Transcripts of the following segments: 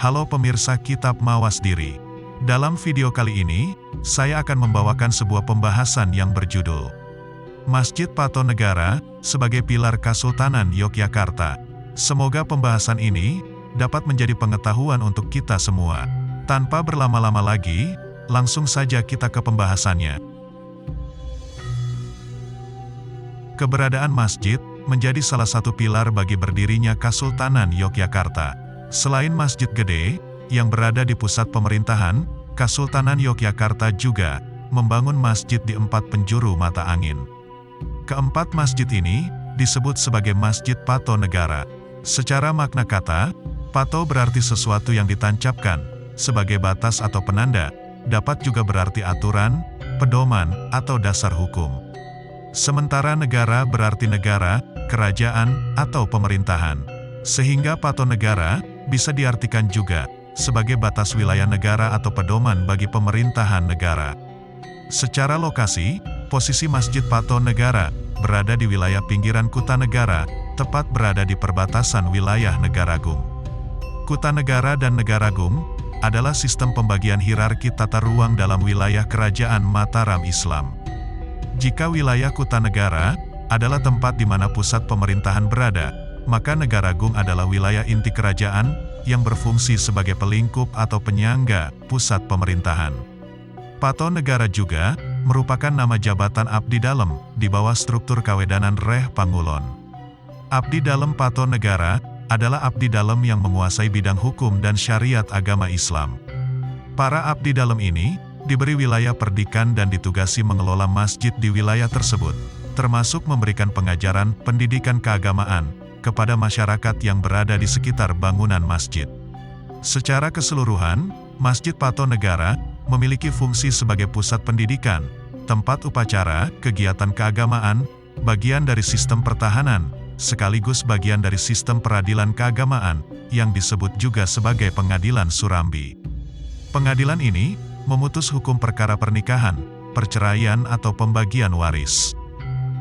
Halo pemirsa Kitab Mawas Diri. Dalam video kali ini, saya akan membawakan sebuah pembahasan yang berjudul Masjid Pato Negara sebagai pilar Kesultanan Yogyakarta. Semoga pembahasan ini dapat menjadi pengetahuan untuk kita semua. Tanpa berlama-lama lagi, langsung saja kita ke pembahasannya. Keberadaan masjid menjadi salah satu pilar bagi berdirinya Kesultanan Yogyakarta. Selain Masjid Gede, yang berada di pusat pemerintahan, Kesultanan Yogyakarta juga membangun masjid di 4 penjuru mata angin. Keempat masjid ini disebut sebagai Masjid Pato Negara. Secara makna kata, pato berarti sesuatu yang ditancapkan sebagai batas atau penanda, dapat juga berarti aturan, pedoman, atau dasar hukum. Sementara negara berarti negara, kerajaan, atau pemerintahan. Sehingga Pato Negara bisa diartikan juga sebagai batas wilayah negara atau pedoman bagi pemerintahan negara. Secara lokasi, posisi Masjid Pato Negara berada di wilayah pinggiran Kutanegara, tepat berada di perbatasan wilayah Negaragung. Kutanegara dan Negaragung adalah sistem pembagian hierarki tata ruang dalam wilayah Kerajaan Mataram Islam. Jika wilayah Kutanegara adalah tempat di mana pusat pemerintahan berada, maka Negaragung adalah wilayah inti kerajaan yang berfungsi sebagai pelingkup atau penyangga pusat pemerintahan. Pato Negara juga merupakan nama jabatan abdi dalem di bawah struktur Kawedanan Reh Pangulon. Abdi dalem Pato Negara adalah abdi dalem yang menguasai bidang hukum dan syariat agama Islam. Para abdi dalem ini diberi wilayah perdikan dan ditugasi mengelola masjid di wilayah tersebut, termasuk memberikan pengajaran pendidikan keagamaan kepada masyarakat yang berada di sekitar bangunan masjid. Secara keseluruhan, Masjid Pato Negara memiliki fungsi sebagai pusat pendidikan, tempat upacara, kegiatan keagamaan, bagian dari sistem pertahanan, sekaligus bagian dari sistem peradilan keagamaan, yang disebut juga sebagai Pengadilan Surambi. Pengadilan ini memutus hukum perkara pernikahan, perceraian atau pembagian waris.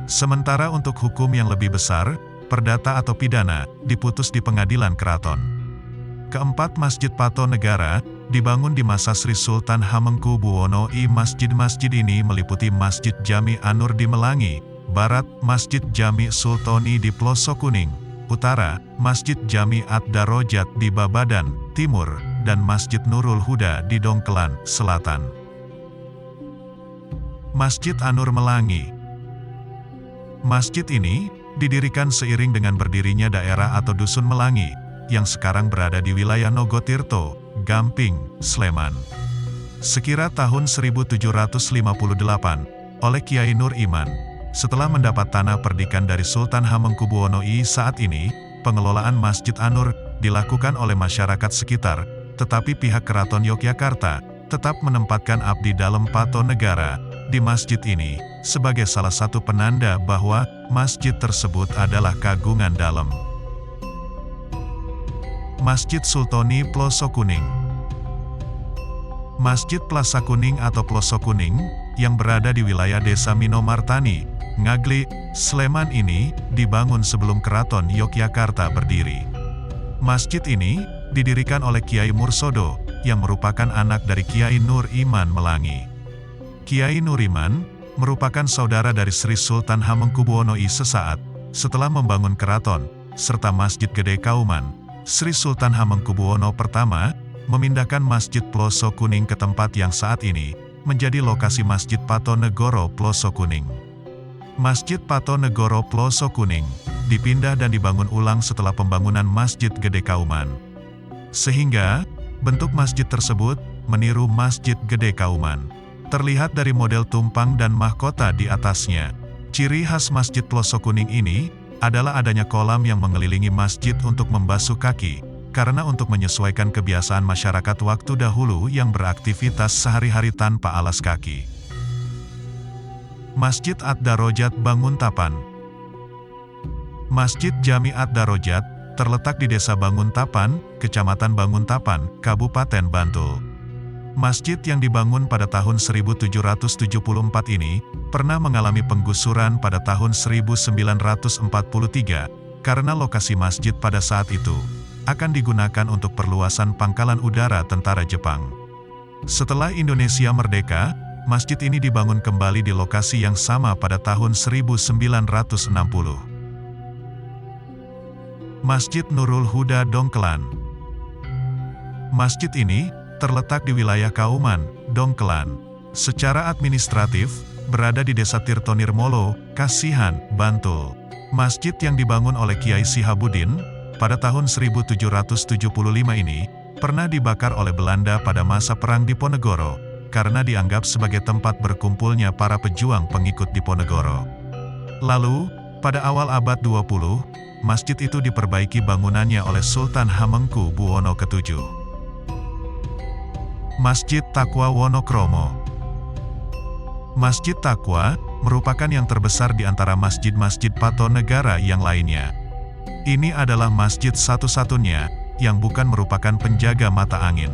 Sementara untuk hukum yang lebih besar, perdata atau pidana, diputus di pengadilan keraton. Keempat Masjid Pato Negara dibangun di masa Sri Sultan Hamengkubuwono I. Masjid-masjid ini meliputi Masjid Jami Anur di Melangi, Barat, Masjid Jami Sultoni di Plosok Kuning, Utara, Masjid Jami Ad-Darojat di Babadan, Timur, dan Masjid Nurul Huda di Dongkelan, Selatan. Masjid Anur Melangi. Masjid ini didirikan seiring dengan berdirinya daerah atau Dusun Melangi, yang sekarang berada di wilayah Nogotirto, Gamping, Sleman. Sekira tahun 1758, oleh Kiai Nur Iman, setelah mendapat tanah perdikan dari Sultan Hamengkubuwono I saat ini, pengelolaan Masjid Anur dilakukan oleh masyarakat sekitar, tetapi pihak Keraton Yogyakarta tetap menempatkan abdi dalem Pato Negara di masjid ini sebagai salah satu penanda bahwa masjid tersebut adalah kagungan dalem. Masjid Sultoni Plosok Kuning. Masjid Plaza Kuning atau Plosok Kuning yang berada di wilayah Desa Minomartani, Ngagli, Sleman ini dibangun sebelum Keraton Yogyakarta berdiri. Masjid ini didirikan oleh Kiai Mursodo yang merupakan anak dari Kiai Nur Iman Melangi. Kiai Nur Iman merupakan saudara dari Sri Sultan Hamengkubuwono I sesaat setelah membangun keraton serta Masjid Gede Kauman. Sri Sultan Hamengkubuwono I memindahkan Masjid Plosok Kuning ke tempat yang saat ini menjadi lokasi Masjid Pato Negoro Plosok Kuning. Masjid Pato Negoro Plosok Kuning dipindah dan dibangun ulang setelah pembangunan Masjid Gede Kauman. Sehingga bentuk masjid tersebut meniru Masjid Gede Kauman. Terlihat dari model tumpang dan mahkota di atasnya. Ciri khas Masjid Plosok Kuning ini adalah adanya kolam yang mengelilingi masjid untuk membasuh kaki, karena untuk menyesuaikan kebiasaan masyarakat waktu dahulu yang beraktivitas sehari-hari tanpa alas kaki. Masjid Ad-Darojat Banguntapan. Masjid Jami Ad-Darojat terletak di Desa Banguntapan, Kecamatan Banguntapan, Kabupaten Bantul. Masjid yang dibangun pada tahun 1774 ini pernah mengalami penggusuran pada tahun 1943 karena lokasi masjid pada saat itu akan digunakan untuk perluasan pangkalan udara tentara Jepang. Setelah Indonesia merdeka, masjid ini dibangun kembali di lokasi yang sama pada tahun 1960. Masjid Nurul Huda Dongkelan. Masjid ini terletak di wilayah Kauman, Dongkelan. Secara administratif, berada di Desa Tirtonirmolo, Kasihan, Bantul. Masjid yang dibangun oleh Kiai Sihabuddin pada tahun 1775 ini pernah dibakar oleh Belanda pada masa Perang Diponegoro, karena dianggap sebagai tempat berkumpulnya para pejuang pengikut Diponegoro. Lalu, pada awal abad 20, masjid itu diperbaiki bangunannya oleh Sultan Hamengkubuwono ke-7. Masjid Taqwa Wonokromo. Masjid Taqwa merupakan yang terbesar di antara masjid-masjid Pato Negara yang lainnya. Ini adalah masjid satu-satunya yang bukan merupakan penjaga mata angin.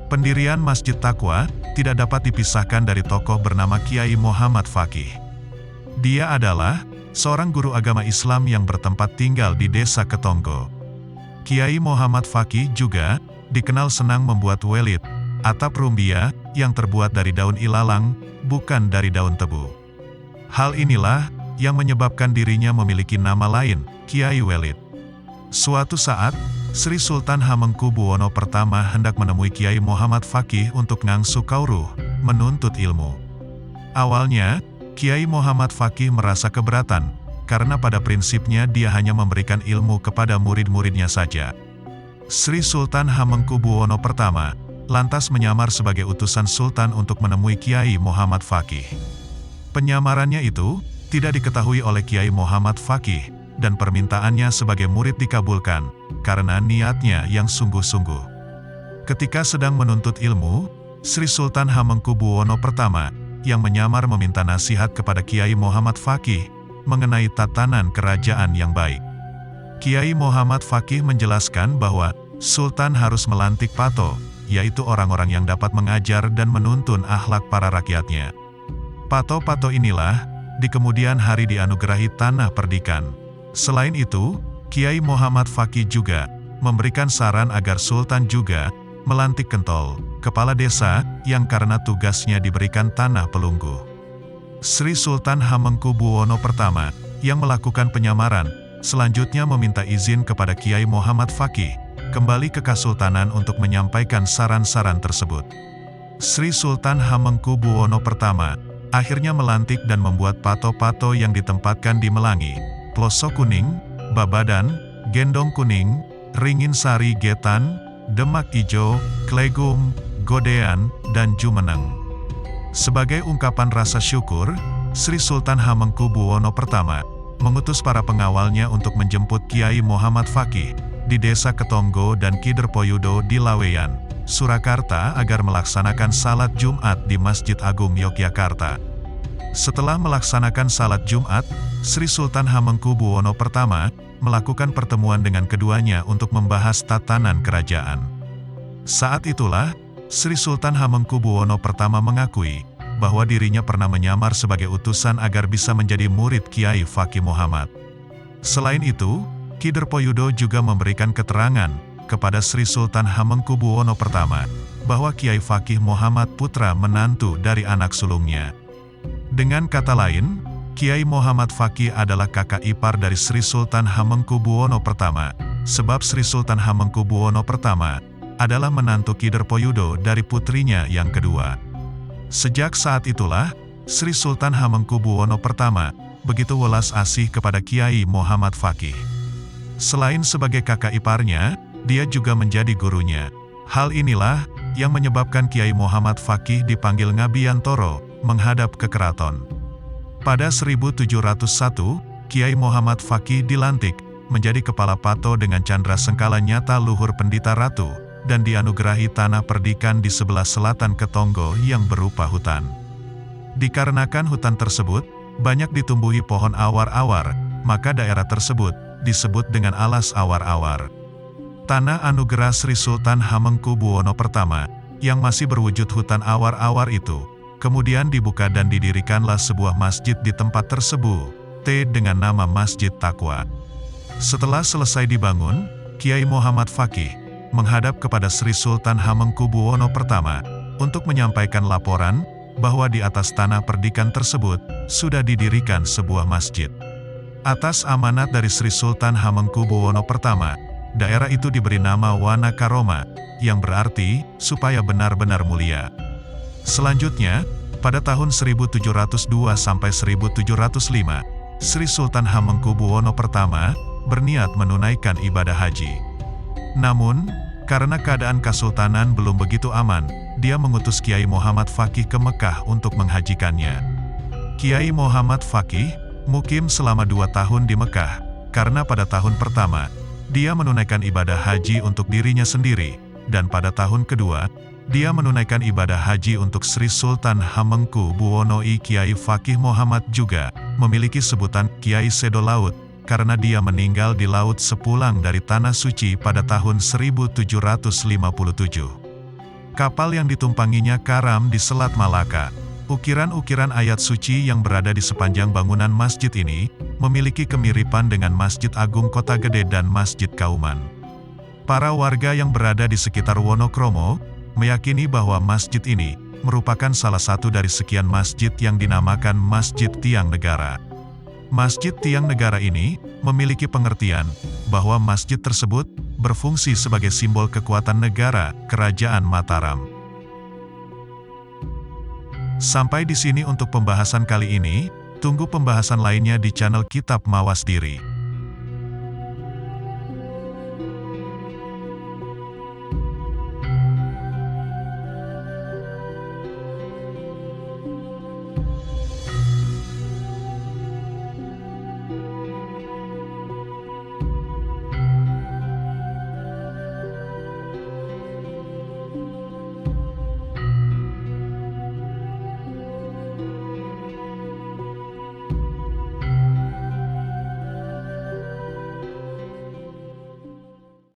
Pendirian Masjid Taqwa tidak dapat dipisahkan dari tokoh bernama Kiai Muhammad Faqih. Dia adalah seorang guru agama Islam yang bertempat tinggal di Desa Ketonggo. Kiai Muhammad Faqih juga dikenal senang membuat welid, atap rumbia yang terbuat dari daun ilalang, bukan dari daun tebu. Hal inilah yang menyebabkan dirinya memiliki nama lain, Kiai Welid. Suatu saat, Sri Sultan Hamengkubuwono pertama hendak menemui Kiai Muhammad Faqih untuk ngangsu kauruh, menuntut ilmu. Awalnya, Kiai Muhammad Faqih merasa keberatan, karena pada prinsipnya dia hanya memberikan ilmu kepada murid-muridnya saja. Sri Sultan Hamengkubuwono pertama lantas menyamar sebagai utusan Sultan untuk menemui Kiai Muhammad Faqih. Penyamarannya itu tidak diketahui oleh Kiai Muhammad Faqih, dan permintaannya sebagai murid dikabulkan, karena niatnya yang sungguh-sungguh. Ketika sedang menuntut ilmu, Sri Sultan Hamengkubuwono pertama yang menyamar meminta nasihat kepada Kiai Muhammad Faqih mengenai tatanan kerajaan yang baik. Kiai Muhammad Faqih menjelaskan bahwa Sultan harus melantik pato, yaitu orang-orang yang dapat mengajar dan menuntun akhlak para rakyatnya. Pato-pato inilah di kemudian hari dianugerahi tanah perdikan. Selain itu, Kiai Muhammad Faqih juga memberikan saran agar Sultan juga melantik kentol, kepala desa, yang karena tugasnya diberikan tanah pelunggu. Sri Sultan Hamengkubuwono pertama yang melakukan penyamaran, selanjutnya meminta izin kepada Kiai Muhammad Faqih kembali ke Kasultanan untuk menyampaikan saran-saran tersebut. Sri Sultan Hamengkubuwono pertama akhirnya melantik dan membuat pato-pato yang ditempatkan di Melangi, Ploso Kuning, Babadan, Gendong Kuning, Ringin Sari Getan, Demak Ijo, Klegum, Godean, dan Jumeneng. Sebagai ungkapan rasa syukur, Sri Sultan Hamengkubuwono pertama mengutus para pengawalnya untuk menjemput Kiai Muhammad Faqih di Desa Ketonggo dan Kiderpoyudo di Laweyan, Surakarta agar melaksanakan salat Jumat di Masjid Agung Yogyakarta. Setelah melaksanakan salat Jumat, Sri Sultan Hamengkubuwono pertama melakukan pertemuan dengan keduanya untuk membahas tatanan kerajaan. Saat itulah, Sri Sultan Hamengkubuwono pertama mengakui bahwa dirinya pernah menyamar sebagai utusan agar bisa menjadi murid Kiai Faqih Muhammad. Selain itu, Kiderpoyudo juga memberikan keterangan kepada Sri Sultan Hamengkubuwono pertama bahwa Kiai Faqih Muhammad putra menantu dari anak sulungnya. Dengan kata lain, Kiai Muhammad Faqih adalah kakak ipar dari Sri Sultan Hamengkubuwono pertama, sebab Sri Sultan Hamengkubuwono pertama adalah menantu Kiderpoyudo dari putrinya yang kedua. Sejak saat itulah, Sri Sultan Hamengkubuwono pertama begitu welas asih kepada Kiai Muhammad Faqih. Selain sebagai kakak iparnya, dia juga menjadi gurunya. Hal inilah yang menyebabkan Kiai Muhammad Faqih dipanggil Ngabiyantoro menghadap ke keraton. Pada 1701, Kiai Muhammad Faqih dilantik menjadi kepala pato dengan candra sengkala nyata luhur Pendita Ratu, dan dianugerahi tanah perdikan di sebelah selatan Ketonggo yang berupa hutan. Dikarenakan hutan tersebut banyak ditumbuhi pohon awar-awar, maka daerah tersebut disebut dengan alas awar-awar. Tanah anugerah Sri Sultan Hamengkubuwono pertama, yang masih berwujud hutan awar-awar itu, kemudian dibuka dan didirikanlah sebuah masjid di tempat tersebut, dengan nama Masjid Taqwa. Setelah selesai dibangun, Kiai Muhammad Fakih, menghadap kepada Sri Sultan Hamengkubuwono I, untuk menyampaikan laporan, bahwa di atas tanah perdikan tersebut, sudah didirikan sebuah masjid. Atas amanat dari Sri Sultan Hamengkubuwono I, daerah itu diberi nama Wanakaroma, yang berarti, supaya benar-benar mulia. Selanjutnya, pada tahun 1702 sampai 1705, Sri Sultan Hamengkubuwono I berniat menunaikan ibadah haji. Namun, karena keadaan kesultanan belum begitu aman, dia mengutus Kiai Muhammad Fakih ke Mekah untuk menghajikannya. Kiai Muhammad Fakih mukim selama 2 tahun di Mekah, karena pada tahun pertama, dia menunaikan ibadah haji untuk dirinya sendiri, dan pada tahun kedua, dia menunaikan ibadah haji untuk Sri Sultan Hamengkubuwono I. Kiai Fakih Muhammad juga memiliki sebutan Kiai Sedo Laut, karena dia meninggal di laut sepulang dari Tanah Suci pada tahun 1757. Kapal yang ditumpanginya karam di Selat Malaka. Ukiran-ukiran ayat suci yang berada di sepanjang bangunan masjid ini, memiliki kemiripan dengan Masjid Agung Kota Gede dan Masjid Kauman. Para warga yang berada di sekitar Wonokromo, meyakini bahwa masjid ini, merupakan salah satu dari sekian masjid yang dinamakan Masjid Tiang Negara. Masjid Tiang Negara ini, memiliki pengertian, bahwa masjid tersebut, berfungsi sebagai simbol kekuatan negara, Kerajaan Mataram. Sampai di sini untuk pembahasan kali ini, tunggu pembahasan lainnya di channel Kitab Mawas Diri.